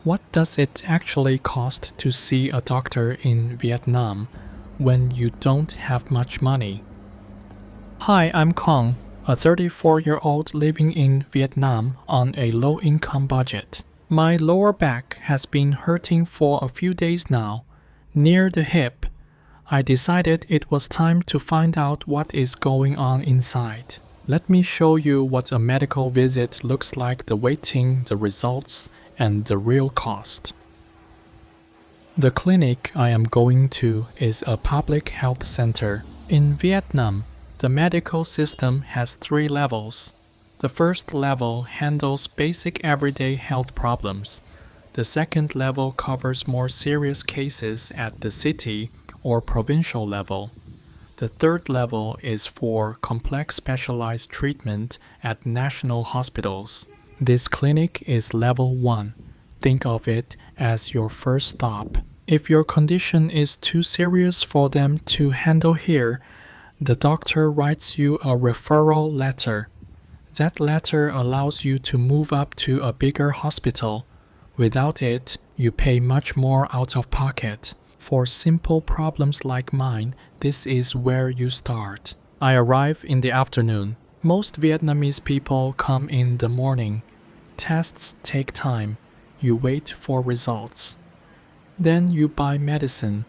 What does it actually cost to see a doctor in Vietnam when you don't have much money? Hi, I'm Kong, a 34-year-old living in Vietnam on a low-income budget. My lower back has been hurting for a few days now, near the hip. I decided it was time to find out what is going on inside. Let me show you what a medical visit looks like: the waiting, the results, and the real cost. The clinic I am going to is a public health center. In Vietnam, the medical system has 3 levels. The first level handles basic everyday health problems. The second level covers more serious cases at the city or provincial level. The third level is for complex specialized treatment at national hospitals. This clinic is level 1. Think of it as your first stop. If your condition is too serious for them to handle here, the doctor writes you a referral letter. That letter allows you to move up to a bigger hospital. Without it, you pay much more out of pocket. For simple problems like mine, this is where you start. I arrive in the afternoon. Most Vietnamese people come in the morning. Tests take time. You wait for results. Then you buy medicine.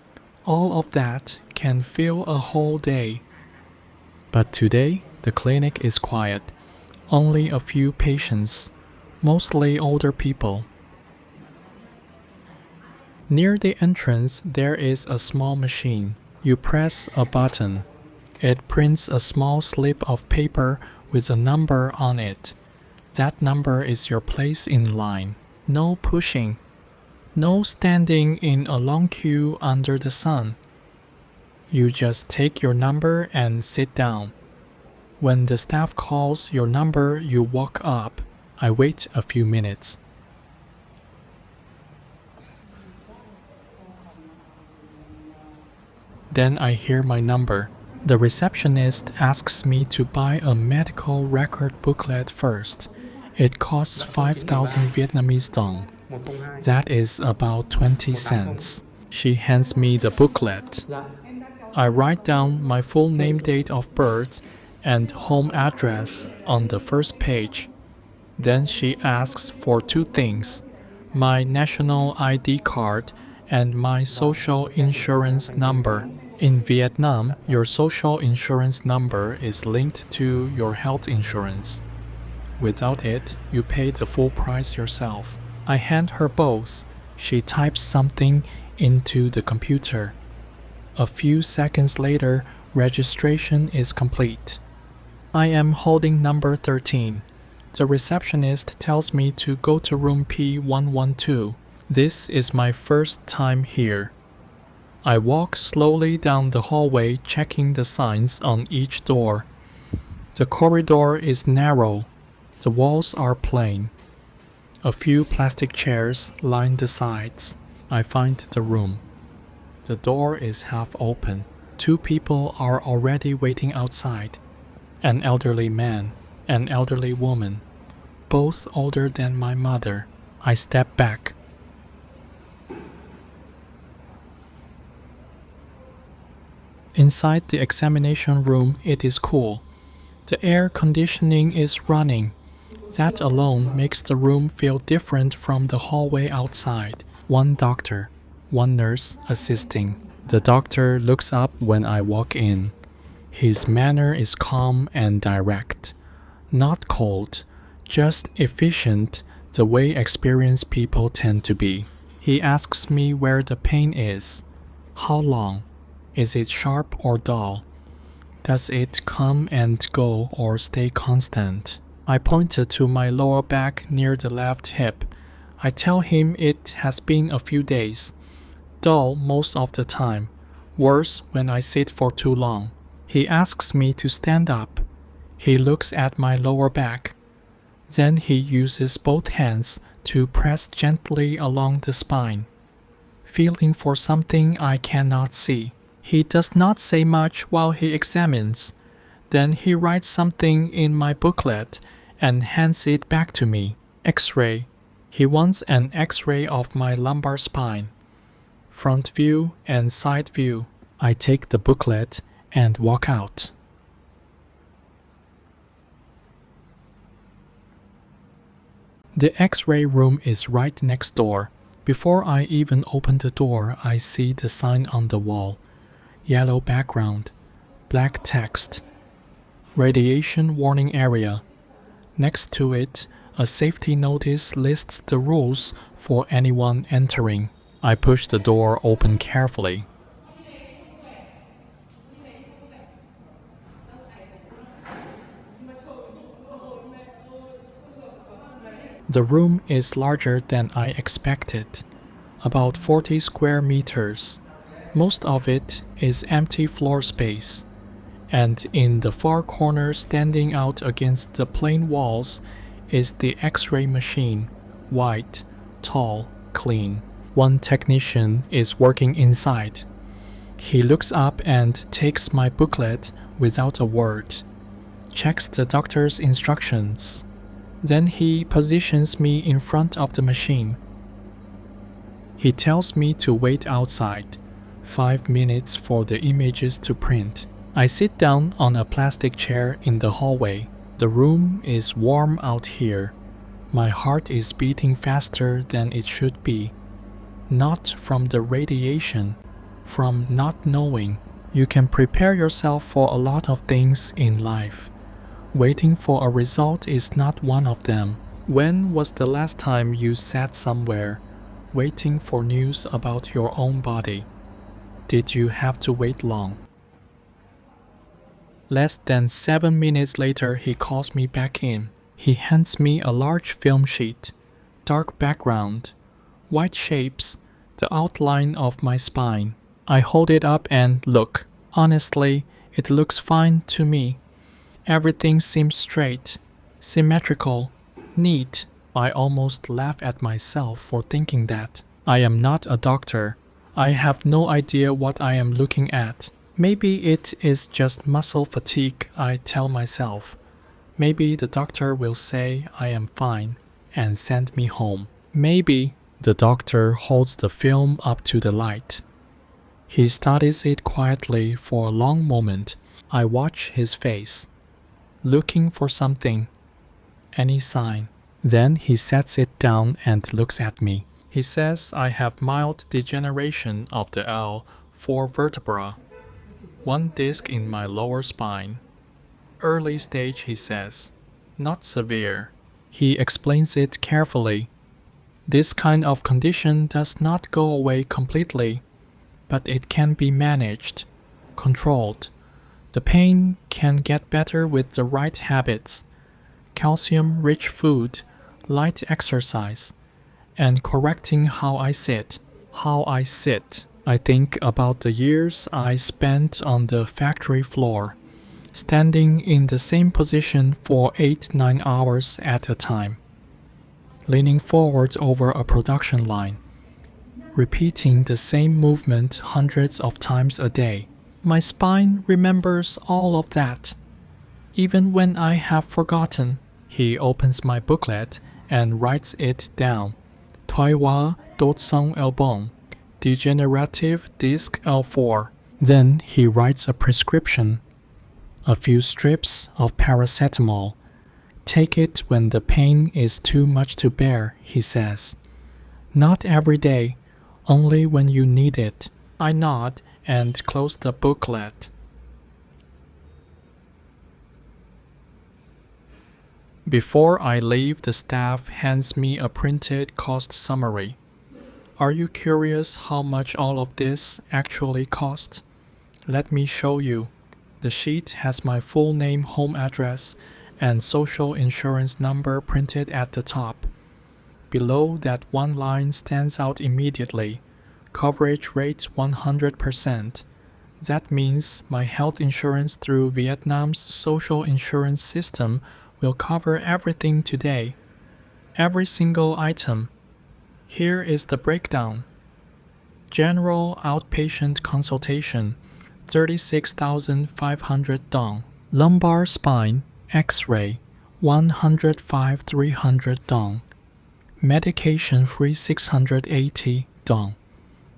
All of that can fill a whole day. But today, the clinic is quiet. Only a few patients, mostly older people. Near the entrance, there is a small machine. You press a button. It prints a small slip of paper with a number on it. That number is your place in line. No pushing. No standing in a long queue under the sun. You just take your number and sit down. When the staff calls your number, you walk up. I wait a few minutes. Then I hear my number. The receptionist asks me to buy a medical record booklet first. It costs 5,000 Vietnamese dong. That is about 20 cents. She hands me the booklet. I write down my full name, date of birth, and home address on the first page. Then she asks for 2 things: my national ID card and my social insurance number. In Vietnam, your social insurance number is linked to your health insurance. Without it, you pay the full price yourself. I hand her both. She types something into the computer. A few seconds later, registration is complete. I am holding number 13. The receptionist tells me to go to room P112. This is my first time here. I walk slowly down the hallway, checking the signs on each door. The corridor is narrow. The walls are plain. A few plastic chairs line the sides. I find the room. The door is half open. 2 people are already waiting outside. An elderly man, an elderly woman, both older than my mother. I step back. Inside the examination room, it is cool. The air conditioning is running. That alone makes the room feel different from the hallway outside. 1 doctor, 1 nurse assisting. The doctor looks up when I walk in. His manner is calm and direct. Not cold, just efficient, the way experienced people tend to be. He asks me where the pain is. How long? Is it sharp or dull? Does it come and go or stay constant? I pointed to my lower back near the left hip. I tell him it has been a few days. Dull most of the time. Worse when I sit for too long. He asks me to stand up. He looks at my lower back. Then he uses both hands to press gently along the spine, feeling for something I cannot see. He does not say much while he examines. Then he writes something in my booklet and hands it back to me. X-ray. He wants an X-ray of my lumbar spine, front view and side view. I take the booklet and walk out. The X-ray room is right next door. Before I even open the door, I see the sign on the wall. Yellow background, black text. Radiation warning area. Next to it, a safety notice lists the rules for anyone entering. I push the door open carefully. The room is larger than I expected, about 40 square meters. Most of it is empty floor space, and in the far corner standing out against the plain walls is the X-ray machine, white, tall, clean. One technician is working inside. He looks up and takes my booklet without a word, checks the doctor's instructions. Then he positions me in front of the machine. He tells me to wait outside, 5 minutes for the images to print. I sit down on a plastic chair in the hallway. The room is warm out here. My heart is beating faster than it should be. Not from the radiation, from not knowing. You can prepare yourself for a lot of things in life. Waiting for a result is not one of them. When was the last time you sat somewhere, waiting for news about your own body? Did you have to wait long? Less than 7 minutes later, he calls me back in. He hands me a large film sheet, dark background, white shapes, the outline of my spine. I hold it up and look. Honestly, it looks fine to me. Everything seems straight, symmetrical, neat. I almost laugh at myself for thinking that. I am not a doctor. I have no idea what I am looking at. Maybe it is just muscle fatigue, I tell myself. Maybe the doctor will say I am fine and send me home. Maybe the doctor holds the film up to the light. He studies it quietly for a long moment. I watch his face, looking for something, any sign. Then he sets it down and looks at me. He says I have mild degeneration of the L4 vertebra, one disc in my lower spine. Early stage, he says, not severe. He explains it carefully. This kind of condition does not go away completely, but it can be managed, controlled. The pain can get better with the right habits, calcium-rich food, light exercise, and correcting how I sit. I think about the years I spent on the factory floor, standing in the same position for 8-9 hours at a time, leaning forward over a production line, repeating the same movement hundreds of times a day. My spine remembers all of that, even when I have forgotten. He opens my booklet and writes it down. Toiwa Dotsong Elbong, degenerative disc L4. Then he writes a prescription. A few strips of paracetamol. Take it when the pain is too much to bear, he says. Not every day, only when you need it. I nod and close the booklet. Before I leave, the staff hands me a printed cost summary. Are you curious how much all of this actually cost? Let me show you. The sheet has my full name, home address, and social insurance number printed at the top. Below that, one line stands out immediately. Coverage rate 100%. That means my health insurance through Vietnam's social insurance system will cover everything today. Every single item. Here is the breakdown. General outpatient consultation, 36,500 dong. Lumbar spine, X-ray, 105,300 dong. Medication free 680 dong.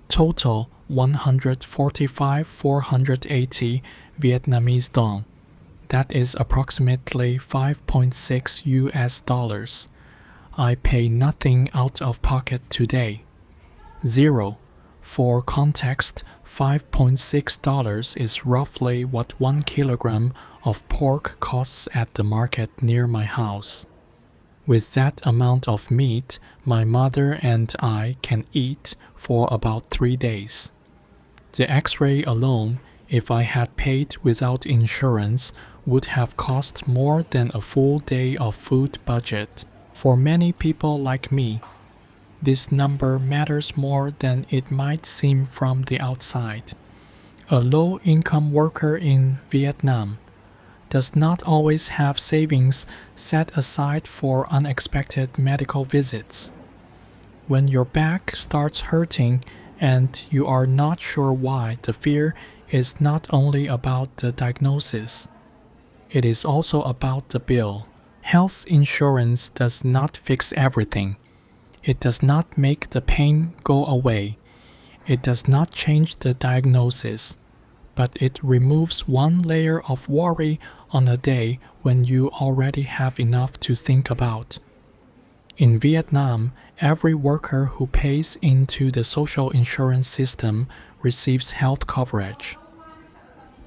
Total 145,480 Vietnamese dong. That is approximately 5.6 US dollars. I pay nothing out of pocket today. 0. For context, $5.6 is roughly what 1 kilogram of pork costs at the market near my house. With that amount of meat, my mother and I can eat for about 3 days. The X-ray alone, if I had paid without insurance, would have cost more than a full day of food budget. For many people like me, this number matters more than it might seem from the outside. A low-income worker in Vietnam does not always have savings set aside for unexpected medical visits. When your back starts hurting and you are not sure why, the fear is not only about the diagnosis. It is also about the bill. Health insurance does not fix everything. It does not make the pain go away. It does not change the diagnosis, but it removes one layer of worry on a day when you already have enough to think about. In Vietnam, every worker who pays into the social insurance system receives health coverage.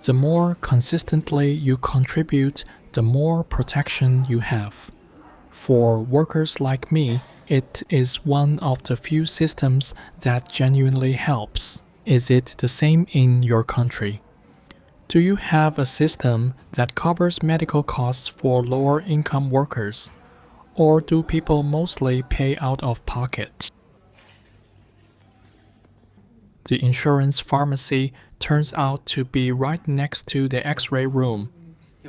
The more consistently you contribute, the more protection you have. For workers like me, it is one of the few systems that genuinely helps. Is it the same in your country? Do you have a system that covers medical costs for lower-income workers? Or do people mostly pay out of pocket? The insurance pharmacy turns out to be right next to the X-ray room,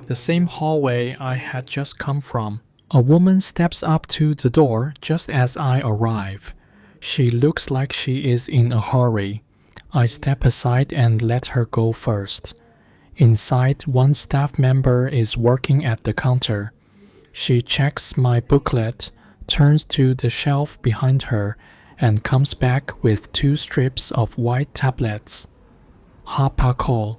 the same hallway I had just come from. A woman steps up to the door just as I arrive. She looks like she is in a hurry. I step aside and let her go first. Inside, one staff member is working at the counter. She checks my booklet, turns to the shelf behind her, and comes back with 2 strips of white tablets. Hapacol,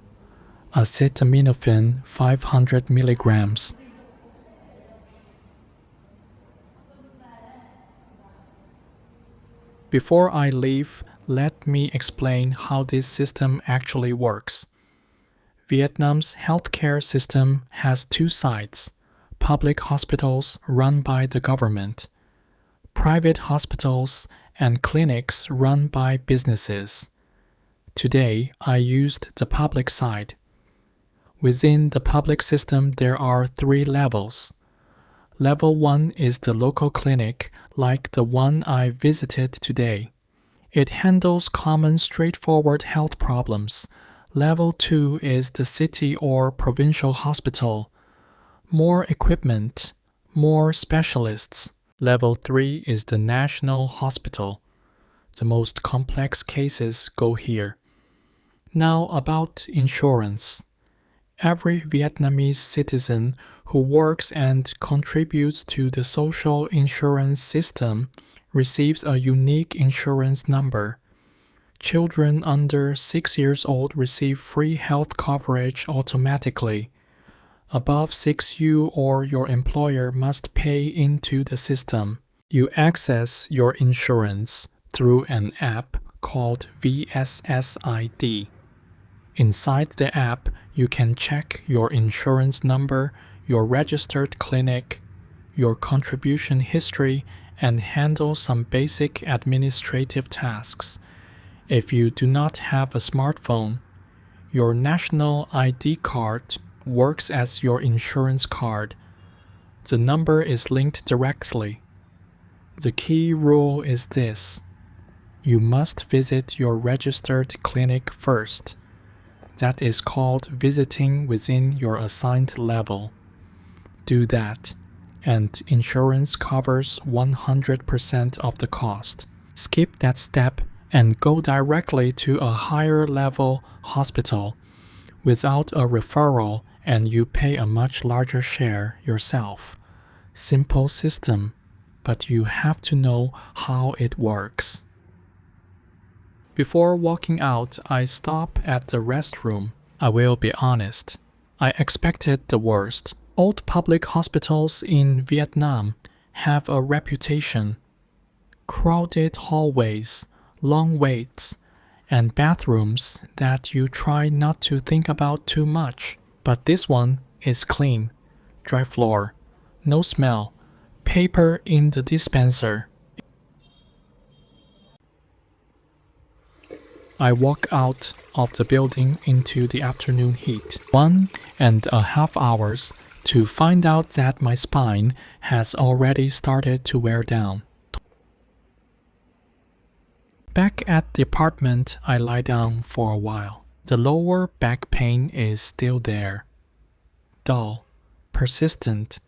acetaminophen 500 milligrams. Before I leave, let me explain how this system actually works. Vietnam's healthcare system has 2 sides: public hospitals run by the government, private hospitals and clinics run by businesses. Today, I used the public side. Within the public system, there are 3 levels. Level 1 is the local clinic, like the one I visited today. It handles common straightforward health problems. Level 2 is the city or provincial hospital. More equipment, more specialists. Level 3 is the national hospital. The most complex cases go here. Now about insurance. Every Vietnamese citizen who works and contributes to the social insurance system receives a unique insurance number. Children under 6 years old receive free health coverage automatically. Above 6, you or your employer must pay into the system. You access your insurance through an app called VSSID. Inside the app, you can check your insurance number, your registered clinic, your contribution history, and handle some basic administrative tasks. If you do not have a smartphone, your national ID card works as your insurance card. The number is linked directly. The key rule is this: you must visit your registered clinic first. That is called visiting within your assigned level. Do that, and insurance covers 100% of the cost. Skip that step and go directly to a higher level hospital without a referral, and you pay a much larger share yourself. Simple system, but you have to know how it works. Before walking out, I stop at the restroom. I will be honest. I expected the worst. Old public hospitals in Vietnam have a reputation. Crowded hallways, long waits, and bathrooms that you try not to think about too much. But this one is clean. Dry floor, no smell, paper in the dispenser. I walk out of the building into the afternoon heat, 1.5 hours, to find out that my spine has already started to wear down. Back at the apartment, I lie down for a while. The lower back pain is still there. Dull, persistent,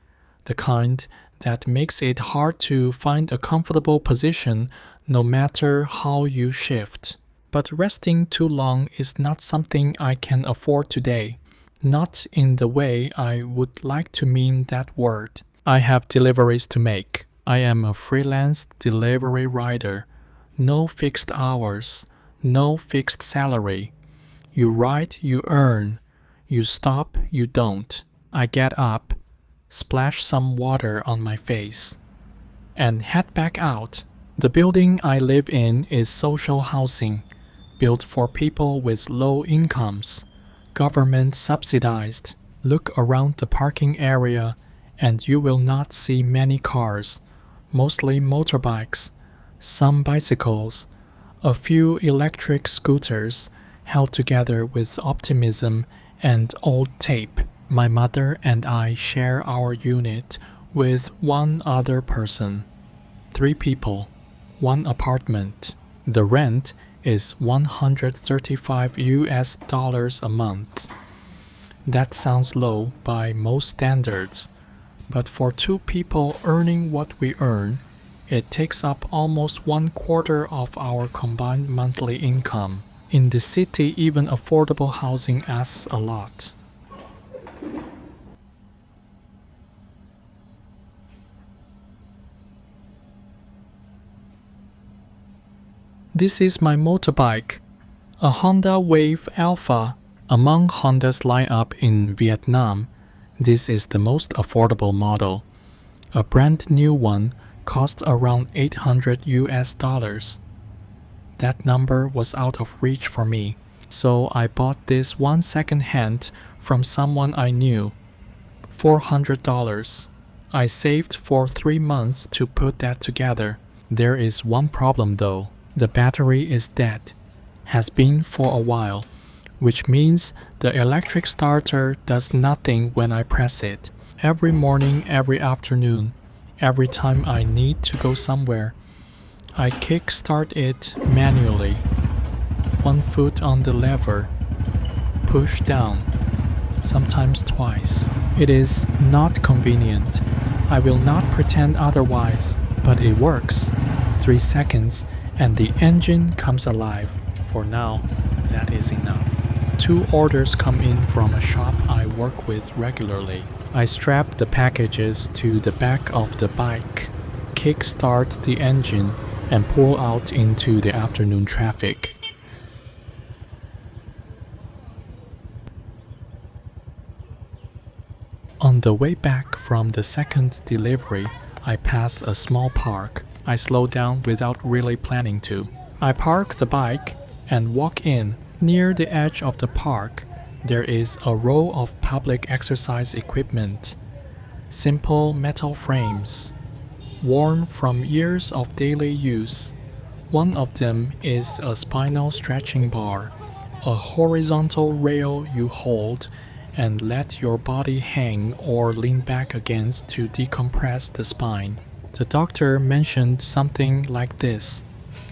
the kind that makes it hard to find a comfortable position no matter how you shift. But resting too long is not something I can afford today. Not in the way I would like to mean that word. I have deliveries to make. I am a freelance delivery rider. No fixed hours. No fixed salary. You write, you earn. You stop, you don't. I get up, splash some water on my face, and head back out. The building I live in is social housing, built for people with low incomes, government subsidized. Look around the parking area and you will not see many cars, mostly motorbikes, some bicycles, a few electric scooters held together with optimism and old tape. My mother and I share our unit with one other person. 3 people, 1 apartment. The rent is $135 a month. That sounds low by most standards, but for 2 people earning what we earn, it takes up almost 1/4 of our combined monthly income. In the city, even affordable housing asks a lot. This is my motorbike, a Honda Wave Alpha. Among Honda's lineup in Vietnam, this is the most affordable model. A brand new one costs around $800. That number was out of reach for me, so I bought this one second-hand from someone I knew. $400. I saved for 3 months to put that together. There is one problem though. The battery is dead, has been for a while, which means the electric starter does nothing when I press it. Every morning, every afternoon, every time I need to go somewhere, I kick-start it manually. 1 foot on the lever, push down, sometimes twice. It is not convenient. I will not pretend otherwise, but it works. 3 seconds and the engine comes alive. For now, that is enough. 2 orders come in from a shop I work with regularly. I strap the packages to the back of the bike, kick-start the engine, and pull out into the afternoon traffic. On the way back from the second delivery, I pass a small park. I slow down without really planning to. I park the bike and walk in. Near the edge of the park, there is a row of public exercise equipment. Simple metal frames, worn from years of daily use. One of them is a spinal stretching bar, a horizontal rail you hold and let your body hang or lean back against to decompress the spine. The doctor mentioned something like this: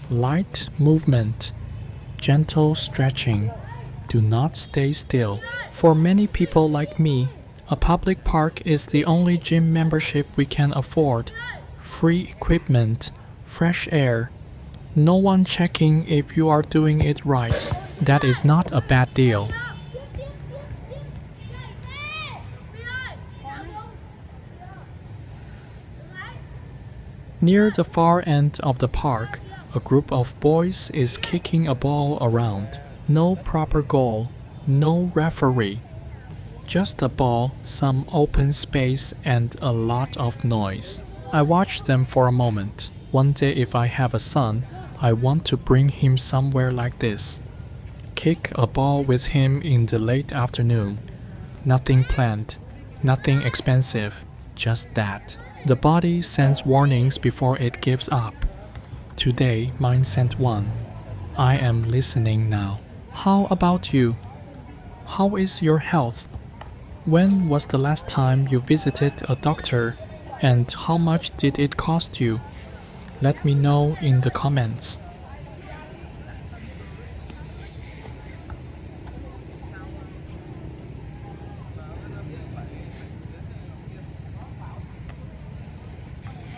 light movement, gentle stretching, do not stay still. For many people like me, a public park is the only gym membership we can afford. Free equipment, fresh air, no one checking if you are doing it right. That is not a bad deal. Near the far end of the park, a group of boys is kicking a ball around. No proper goal, no referee. Just a ball, some open space, and a lot of noise. I watch them for a moment. One day, if I have a son, I want to bring him somewhere like this. Kick a ball with him in the late afternoon. Nothing planned, nothing expensive, just that. The body sends warnings before it gives up. Today, mine sent one. I am listening now. How about you? How is your health? When was the last time you visited a doctor, and how much did it cost you? Let me know in the comments.